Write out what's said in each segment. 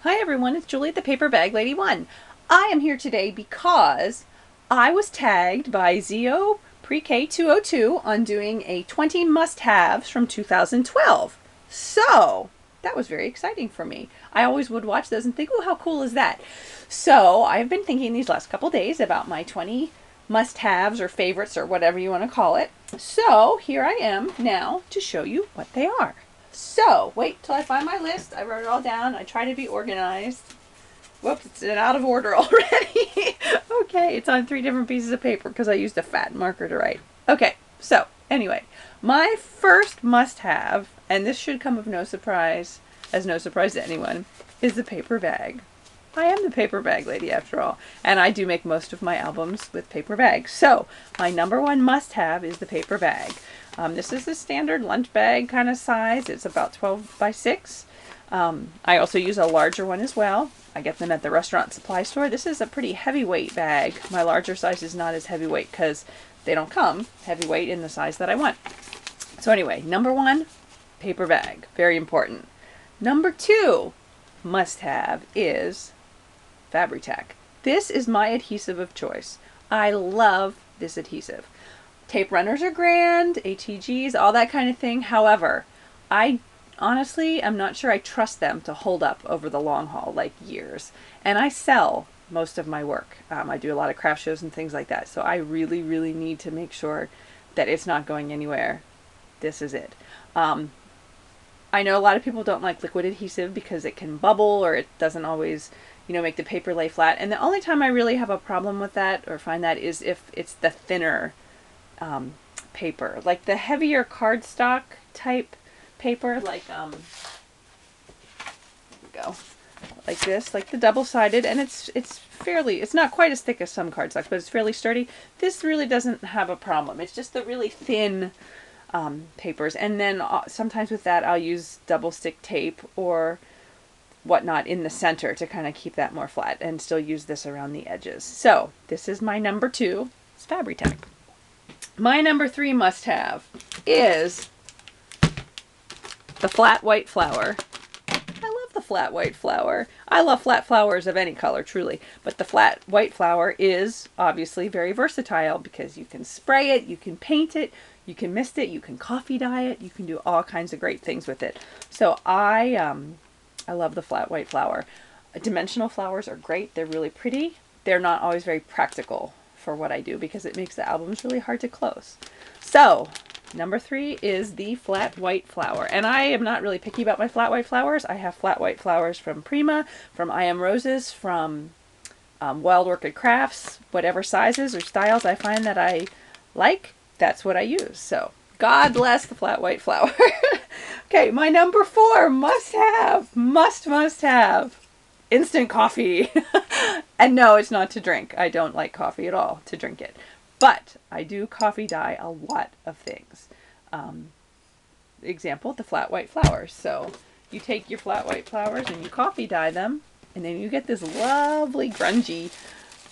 Hi everyone, it's Julie the Paper Bag Lady 1. I am here today because I was tagged by Zio Pre-K 202 on doing a 20 must-haves from 2012. So, that was very exciting for me. I always would watch those and think, oh, how cool is that? So, I've been thinking these last couple days about my 20 must-haves or favorites or whatever you want to call it. So, here I am now to show you what they are. So, wait till I find my list. I wrote it all down. I try to be organized. Whoops, it's out of order already. Okay, it's on 3 different pieces of paper because I used a fat marker to write. Okay, so anyway, my first must-have, and this should come of no surprise, as no surprise to anyone, is the paper bag. I am the paper bag lady after all, and I do make most of my albums with paper bags. So, my number one must-have is the paper bag. This is a standard lunch bag kind of size. It's about 12 by 6. I also use a larger one as well. I get them at the restaurant supply store. This is a pretty heavyweight bag. My larger size is not as heavyweight because they don't come heavyweight in the size that I want. So anyway, number one, paper bag. Very important. Number two must-have is Fabri-Tac. This is my adhesive of choice. I love this adhesive. Tape runners are grand, ATGs, all that kind of thing. However, I honestly am not sure I trust them to hold up over the long haul, like years. And I sell most of my work. I do a lot of craft shows and things like that. So I really, really need to make sure that it's not going anywhere. This is it. I know a lot of people don't like liquid adhesive because it can bubble or it doesn't always, make the paper lay flat. And the only time I really have a problem with that or find that is if it's the thinner paper, like the heavier cardstock type paper, like here we go, like this, like the double-sided, and it's not quite as thick as some cardstock, but it's fairly sturdy. This really doesn't have a problem. It's just the really thin papers, and then sometimes with that I'll use double stick tape or whatnot in the center to kind of keep that more flat and still use this around the edges. So this is my number two, it's Fabri-Tac. My number three must-have is the flat white flower. I love the flat white flower. I love flat flowers of any color, truly. But the flat white flower is obviously very versatile because you can spray it, you can paint it, you can mist it, you can coffee dye it, you can do all kinds of great things with it. So I love the flat white flower. Dimensional flowers are great. They're really pretty. They're not always very practical for what I do because it makes the albums really hard to close. So number three is the flat white flower. And I am not really picky about my flat white flowers. I have flat white flowers from Prima, from I Am Roses, from Wild Orchid Crafts, whatever sizes or styles I find that I like, that's what I use. So God bless the flat white flower. Okay, my number four must have instant coffee. And no, it's not to drink. I don't like coffee at all to drink it. But I do coffee dye a lot of things. Example, the flat white flowers. So you take your flat white flowers and you coffee dye them, and then you get this lovely grungy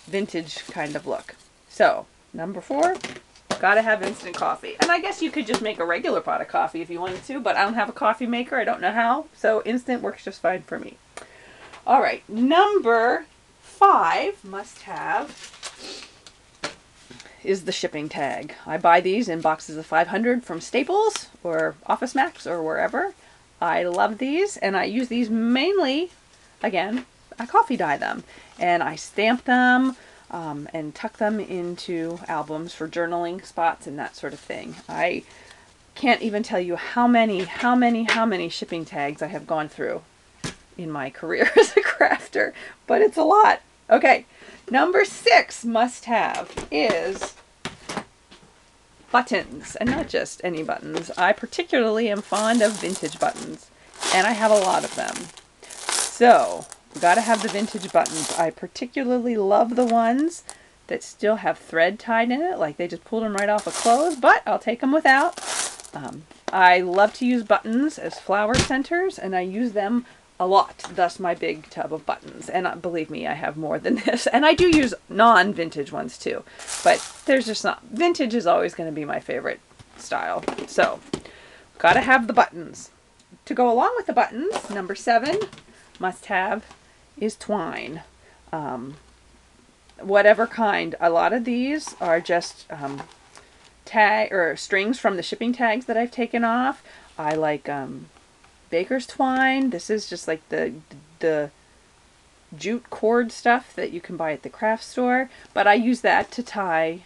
vintage kind of look. So number four, gotta have instant coffee. And I guess you could just make a regular pot of coffee if you wanted to, but I don't have a coffee maker. I don't know how. So instant works just fine for me. All right, number five must-have is the shipping tag. I buy these in boxes of 500 from Staples or Office Max or wherever. I love these, and I use these mainly, again, I coffee dye them, and I stamp them and tuck them into albums for journaling spots and that sort of thing. I can't even tell you how many shipping tags I have gone through in my career as a crafter, but it's a lot. Okay, number six must-have is buttons, and not just any buttons. I particularly am fond of vintage buttons, and I have a lot of them. So, we gotta have the vintage buttons. I particularly love the ones that still have thread tied in it, like they just pulled them right off of clothes, but I'll take them without. I love to use buttons as flower centers, and I use them a lot, thus my big tub of buttons. And believe me, I have more than this. And I do use non-vintage ones too, but there's just not, vintage is always going to be my favorite style. So, gotta have the buttons. To go along with the buttons, number 7, must have is twine. Whatever kind. A lot of these are just tag or strings from the shipping tags that I've taken off. I like baker's twine. This is just like the jute cord stuff that you can buy at the craft store, but I use that to tie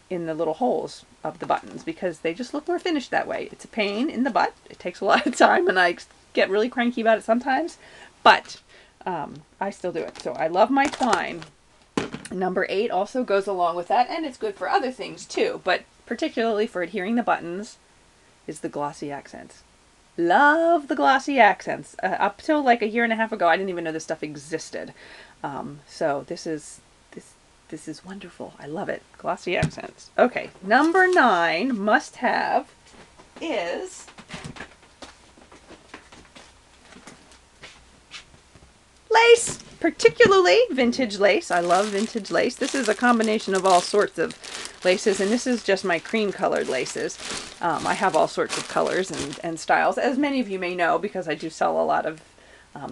in the little holes of the buttons because they just look more finished that way. It's a pain in the butt. It takes a lot of time and I get really cranky about it sometimes, but I still do it. So I love my twine. Number 8 also goes along with that, and it's good for other things too, but particularly for adhering the buttons is the glossy accents. Love the glossy accents. Up till like a year and a half ago, I didn't even know this stuff existed. So this is wonderful. I love it. Glossy accents. Okay, number 9 must have is lace, particularly vintage lace. I love vintage lace. This is a combination of all sorts of laces, and this is just my cream colored laces. I have all sorts of colors and styles, as many of you may know, because I do sell a lot of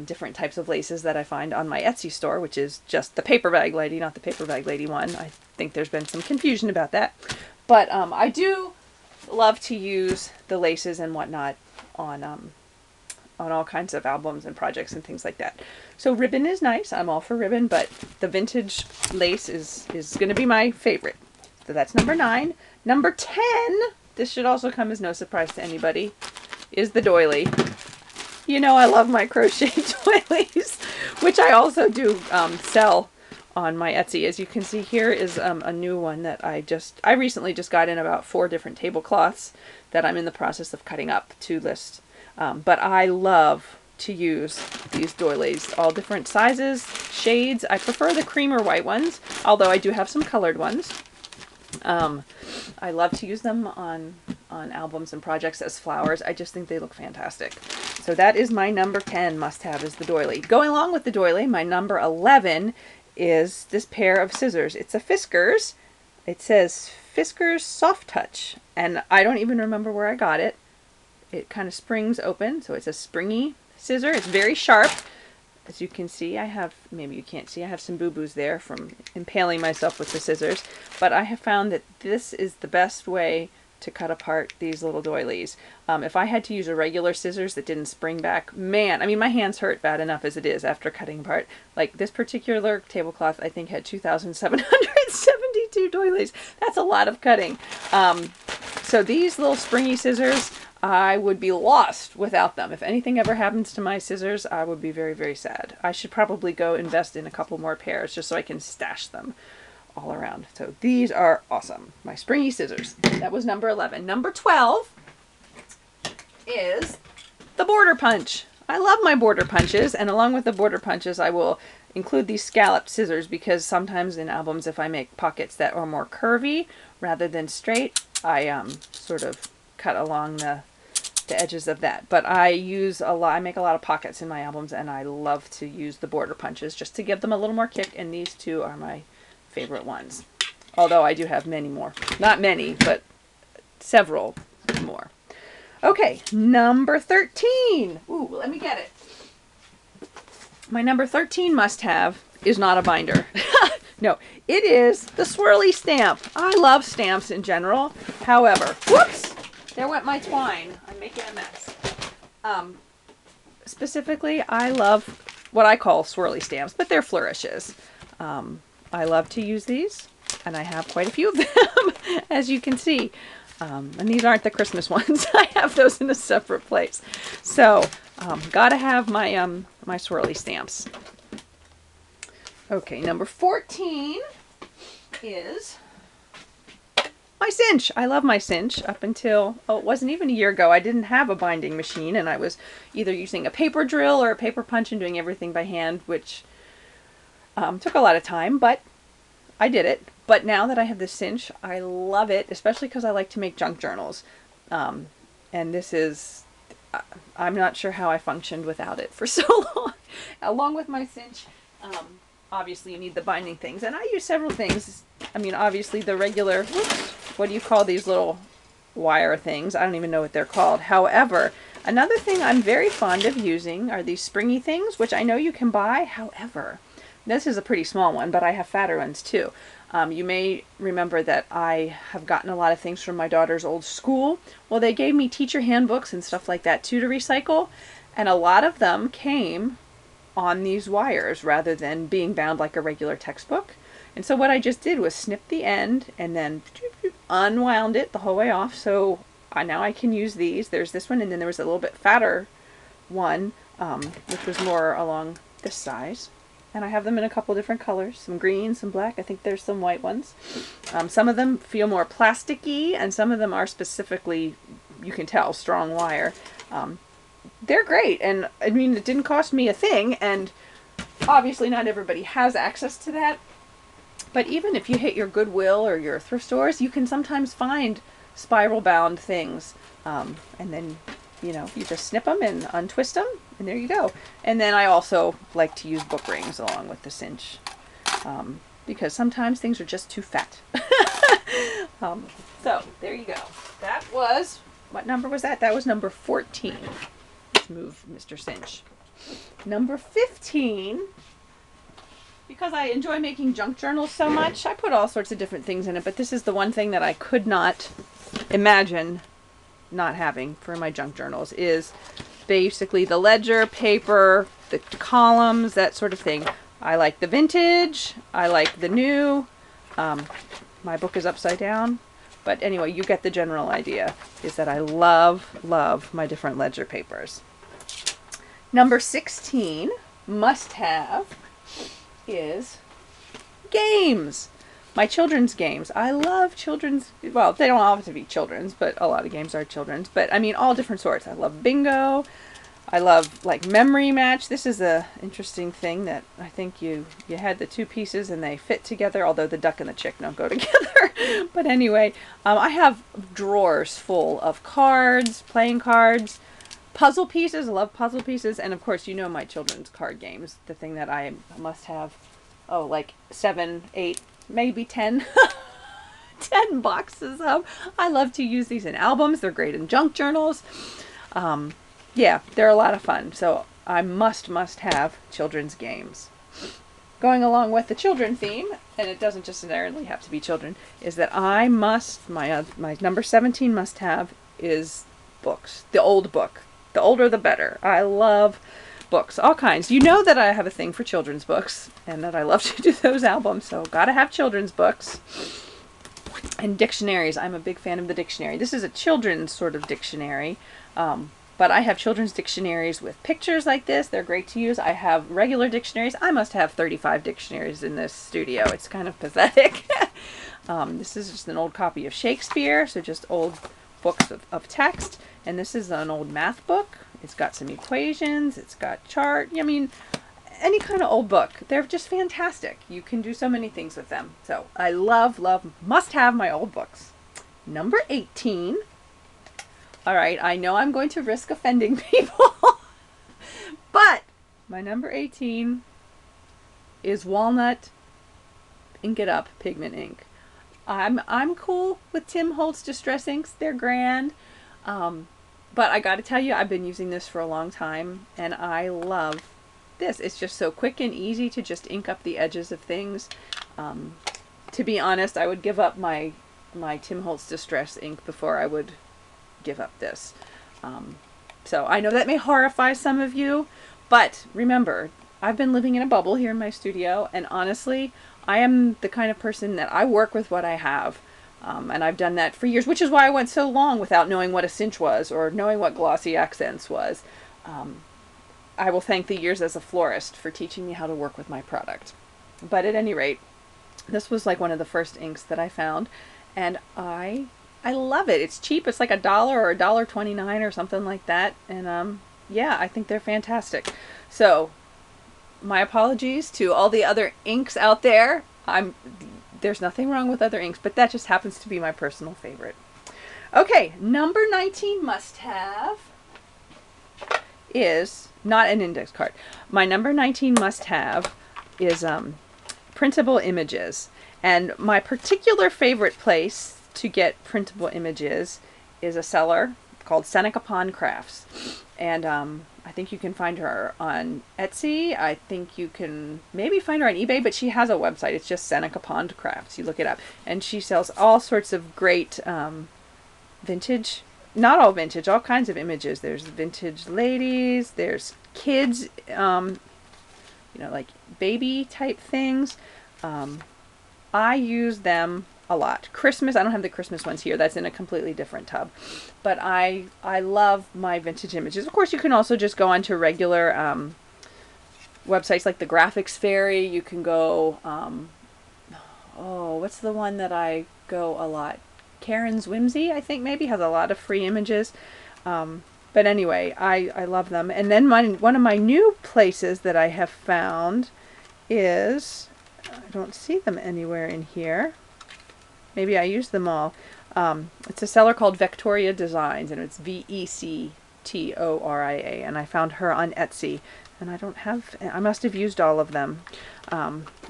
different types of laces that I find on my Etsy store, which is just the Paper Bag Lady, not the Paper Bag Lady one. I think there's been some confusion about that. But I do love to use the laces and whatnot on all kinds of albums and projects and things like that. So ribbon is nice. I'm all for ribbon, but the vintage lace is going to be my favorite. So that's number 9. Number 10, this should also come as no surprise to anybody, is the doily. You know I love my crochet doilies, which I also do sell on my Etsy. As you can see, here is a new one that I recently just got in about 4 different tablecloths that I'm in the process of cutting up to list. But I love to use these doilies, all different sizes, shades. I prefer the cream or white ones, although I do have some colored ones. I love to use them on albums and projects as flowers. I just think they look fantastic. So that is my number 10 must-have, is the doily. Going along with the doily, my number 11 is this pair of scissors. It's a Fiskars. It says Fiskars Soft Touch, and I don't even remember where I got it. It kind of springs open, so it's a springy scissor. It's very sharp. As you can see, I have, maybe you can't see, I have some boo-boos there from impaling myself with the scissors, but I have found that this is the best way to cut apart these little doilies. If I had to use a regular scissors that didn't spring back, man, I mean, my hands hurt bad enough as it is after cutting apart. Like this particular tablecloth, I think had 2,772 doilies. That's a lot of cutting. So these little springy scissors, I would be lost without them. If anything ever happens to my scissors, I would be very, very sad. I should probably go invest in a couple more pairs just so I can stash them all around. So these are awesome. My springy scissors. That was number 11. Number 12 is the border punch. I love my border punches, and along with the border punches, I will include these scalloped scissors because sometimes in albums, if I make pockets that are more curvy rather than straight, I sort of cut along the edges of that. But I make a lot of pockets in my albums, and I love to use the border punches just to give them a little more kick, and these two are my favorite ones. Although I do have many more. Not many, but several more. Okay, number 13. Ooh, let me get it. My number 13 must-have is not a binder. No, it is the swirly stamp. I love stamps in general. However, whoops, there went my twine. I'm making a mess. Specifically, I love what I call swirly stamps, but they're flourishes. I love to use these, and I have quite a few of them, as you can see. And these aren't the Christmas ones. I have those in a separate place. So, gotta have my my swirly stamps. Okay, number 14 is my cinch. I love my cinch. Up until, oh, it wasn't even a year ago, I didn't have a binding machine, and I was either using a paper drill or a paper punch and doing everything by hand, which took a lot of time, but I did it. But now that I have the cinch, I love it, especially because I like to make junk journals. And this is, I'm not sure how I functioned without it for so long. Along with my cinch, obviously you need the binding things, and I use several things. I mean, obviously the regular, whoops, what do you call these little wire things? I don't even know what they're called. However, Another thing I'm very fond of using are these springy things, which I know you can buy. However, this is a pretty small one, but I have fatter ones too. You may remember that I have gotten a lot of things from my daughter's old school. Well, they gave me teacher handbooks and stuff like that too to recycle, and a lot of them came on these wires rather than being bound like a regular textbook. And so what I just did was snip the end and then unwound it the whole way off. So now I can use these. There's this one, and then there was a little bit fatter one, which was more along this size. And I have them in a couple different colors, some green, some black. I think there's some white ones. Some of them feel more plasticky, and some of them are specifically, you can tell, strong wire. They're great, and I mean, it didn't cost me a thing, and obviously not everybody has access to that. But even if you hit your Goodwill or your thrift stores, you can sometimes find spiral bound things, and then you just snip them and untwist them, and there you go. And then I also like to use book rings along with the cinch, because sometimes things are just too fat. So there you go. That was, what number was that? That was number 14. Let's move Mr. Cinch. Number 15. Because I enjoy making junk journals so much, I put all sorts of different things in it, but this is the one thing that I could not imagine not having for my junk journals, is basically the ledger paper, the columns, that sort of thing. I like the vintage, I like the new. My book is upside down, but anyway, you get the general idea, is that I love my different ledger papers. Number 16, must have, is games. My children's games. I love children's, well, they don't all have to be children's, but a lot of games are children's. But I mean, all different sorts. I love bingo. I love like memory match. This is a interesting thing that I think you had the two pieces and they fit together, although the duck and the chick don't go together. But anyway, I have drawers full of cards, playing cards, puzzle pieces. I love puzzle pieces. And of course, my children's card games, the thing that I must have, like 7, 8, maybe 10 10 boxes of. I love to use these in albums. They're great in junk journals. Yeah, they're a lot of fun. So I must have children's games. Going along with the children theme, and it doesn't just necessarily have to be children, is that I must, my number 17 must have is books. The old book. The older the better. I love books, all kinds. You know that I have a thing for children's books, and that I love to do those albums, so gotta have children's books. And dictionaries. I'm a big fan of the dictionary. This is a children's sort of dictionary, but I have children's dictionaries with pictures like this. They're great to use. I have regular dictionaries. I must have 35 dictionaries in this studio. It's kind of pathetic. This is just an old copy of Shakespeare, so just old books of text. And this is an old math book. It's got some equations. It's got chart. I mean, any kind of old book. They're just fantastic. You can do so many things with them. So I love, must have my old books. Number 18. All right, I know I'm going to risk offending people, but my number 18 is Walnut Ink It Up Pigment Ink. I'm cool with Tim Holtz Distress Inks. They're grand. But I got to tell you, I've been using this for a long time, and I love this. It's just so quick and easy to just ink up the edges of things. To be honest, I would give up my Tim Holtz Distress ink before I would give up this. So I know that may horrify some of you, but remember, I've been living in a bubble here in my studio, and honestly, I am the kind of person that I work with what I have. And I've done that for years, which is why I went so long without knowing what a cinch was or knowing what glossy accents was. I will thank the years as a florist for teaching me how to work with my product. But at any rate, this was like one of the first inks that I found, and I love it. It's cheap. It's like $1 or $1.29 or something like that. And yeah, I think they're fantastic. So my apologies to all the other inks out there. There's nothing wrong with other inks, but that just happens to be my personal favorite. Okay, number 19 must-have is not an index card. My number 19 must-have is printable images. And my particular favorite place to get printable images is a seller called Seneca Pond Crafts. And I think you can find her on Etsy. I think you can maybe find her on eBay, but she has a website. It's just Seneca Pond Crafts. You look it up. And she sells all sorts of great vintage, not all vintage, all kinds of images. There's vintage ladies, there's kids, like baby type things. I use them a lot. Christmas, I don't have the Christmas ones here. That's in a completely different tub. But I love my vintage images. Of course, you can also just go onto regular websites like the Graphics Fairy. You can go, what's the one that I go a lot? Karen's Whimsy, I think maybe, has a lot of free images. But anyway, I love them. And then one of my new places that I have found is, I don't see them anywhere in here. Maybe I used them all. It's a seller called Victoria Designs, and it's Vectoria, and I found her on Etsy. And I must have used all of them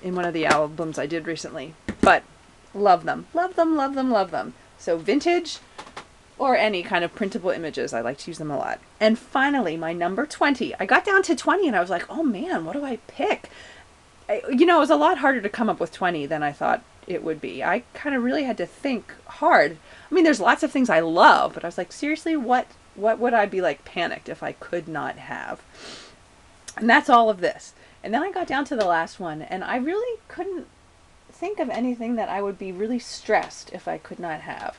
in one of the albums I did recently. But love them. Love them, love them, love them. So vintage or any kind of printable images, I like to use them a lot. And finally, my number 20. I got down to 20 and I was like, oh man, what do I pick? It was a lot harder to come up with 20 than I thought it would be. I kind of really had to think hard. I mean, there's lots of things I love, but I was like, seriously, what would I be like panicked if I could not have? And that's all of this. And then I got down to the last one, and I really couldn't think of anything that I would be really stressed if I could not have.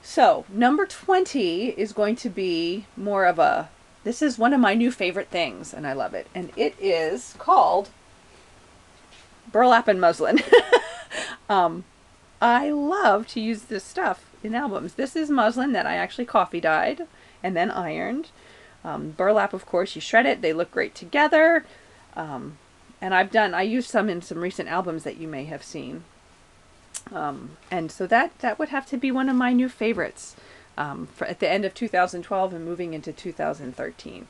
So number 20 is going to be more of this is one of my new favorite things, and I love it. And it is called burlap and muslin. I love to use this stuff in albums. This is muslin that I actually coffee dyed and then ironed. Burlap, of course, you shred it. They look great together. And I used some in some recent albums that you may have seen. And so that would have to be one of my new favorites at the end of 2012 and moving into 2013.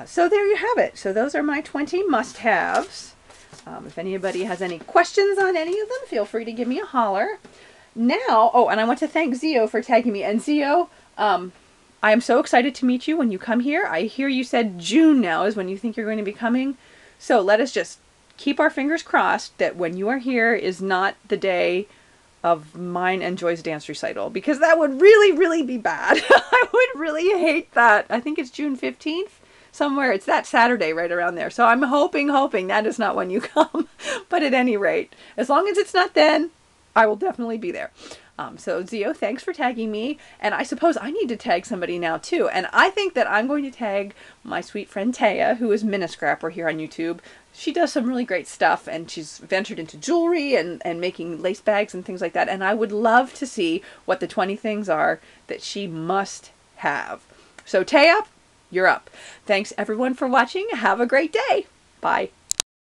So there you have it. So those are my 20 must-haves. If anybody has any questions on any of them, feel free to give me a holler. Now, and I want to thank Zio for tagging me. And Zio, I am so excited to meet you when you come here. I hear you said June now is when you think you're going to be coming. So let us just keep our fingers crossed that when you are here is not the day of mine and Joy's dance recital, because that would really, really be bad. I would really hate that. I think it's June 15th. Somewhere. It's that Saturday right around there. So I'm hoping that is not when you come. But at any rate, as long as it's not then, I will definitely be there. So Zio, thanks for tagging me. And I suppose I need to tag somebody now too. And I think that I'm going to tag my sweet friend Taya, who is Minnescrapper here on YouTube. She does some really great stuff, and she's ventured into jewelry and making lace bags and things like that. And I would love to see what the 20 things are that she must have. So Taya, you're up. Thanks everyone for watching. Have a great day. Bye.